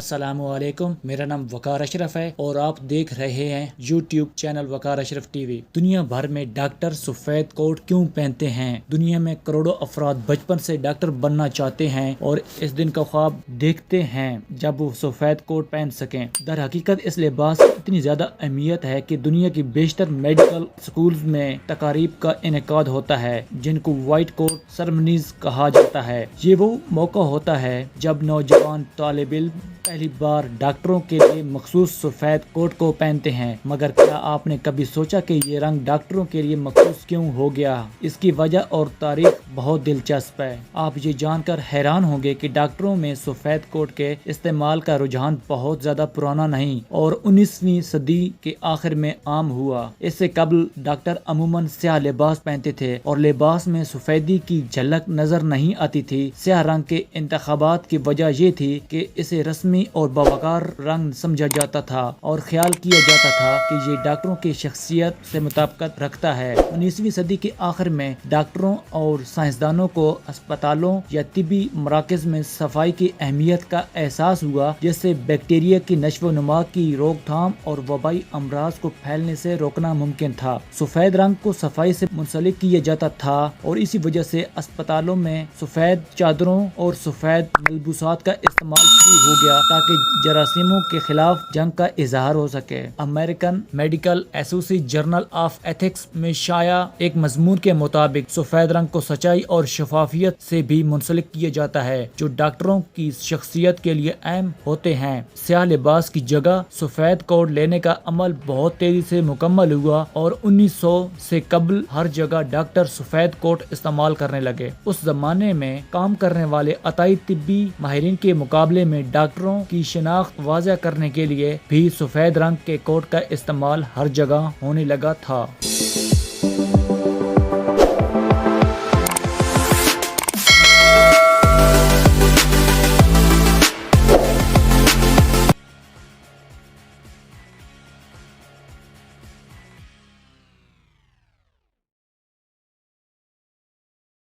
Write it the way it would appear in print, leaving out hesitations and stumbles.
अस्सलाम वालेकुम। मेरा नाम वकार अशरफ है और आप देख रहे हैं यूट्यूब चैनल वकार अशरफ टीवी। दुनिया भर में डॉक्टर सफेद कोट क्यों पहनते हैं? दुनिया में करोड़ों अफराद बचपन से डॉक्टर बनना चाहते हैं और इस दिन का ख्वाब देखते हैं जब वो सफेद कोट पहन सकें। दर हकीकत इस लिबास की इतनी ज्यादा अहमियत है कि दुनिया की बेशतर मेडिकल स्कूल में तकारीब का इनेकाद होता है जिनको व्हाइट कोट सेरेमनीज कहा जाता है। ये वो मौका होता है जब नौजवान तालिब इल्म पहली बार डॉक्टरों के लिए मखसूस सफेद कोट को पहनते हैं। मगर क्या आपने कभी सोचा कि ये रंग डॉक्टरों के लिए मखसूस क्यों हो गया? इसकी वजह और तारीख बहुत दिलचस्प है। आप ये जानकर हैरान होंगे कि डॉक्टरों में सफेद कोट के इस्तेमाल का रुझान बहुत ज्यादा पुराना नहीं और 19वीं सदी के आखिर में आम हुआ। इससे कबल डॉक्टर अमूमन स्याह लिबास पहनते थे और लिबास में सफेदी की झलक नजर नहीं आती थी। स्याह रंग के इंतखाबात की वजह ये थी कि इसे रस्मी और बावकार रंग समझा जाता था और ख्याल किया जाता था कि ये डॉक्टरों की शख्सियत से मुताबिकत रखता है। 19वीं सदी के आखिर में डॉक्टरों और साइंसदानों को अस्पतालों या तिबी मराकज में सफाई की अहमियत का एहसास हुआ, जिससे बैक्टीरिया की नश्व नुमा की रोकथाम और वबाई अमराज को फैलने से रोकना मुमकिन था। सफेद रंग को सफाई से मुंसलिक किया जाता था और इसी वजह से अस्पतालों में सफेद चादरों और सफेद मलबूसात का इस्तेमाल शुरू हो गया ताकि जरासीमों के खिलाफ जंग का इजहार हो सके। American medical association journal of ethics में शाया एक मजमून के मुताबिक सफेद रंग को सच्चाई और शफाफियत से भी मुंसलिक किया जाता है जो डॉक्टरों की शख्सियत के लिए अहम होते हैं। स्याह लिबास की जगह सफेद कोट लेने का अमल बहुत तेजी से मुकम्मल हुआ और 1900 से कबल हर जगह डॉक्टर सफेद कोट इस्तेमाल करने लगे। उस जमाने में काम करने वाले अताई तिब्बी माहिरीन के मुकाबले में डॉक्टरों की शिनाख्त वाज़ह करने के लिए भी सफेद रंग के कोट का इस्तेमाल हर जगह होने लगा था।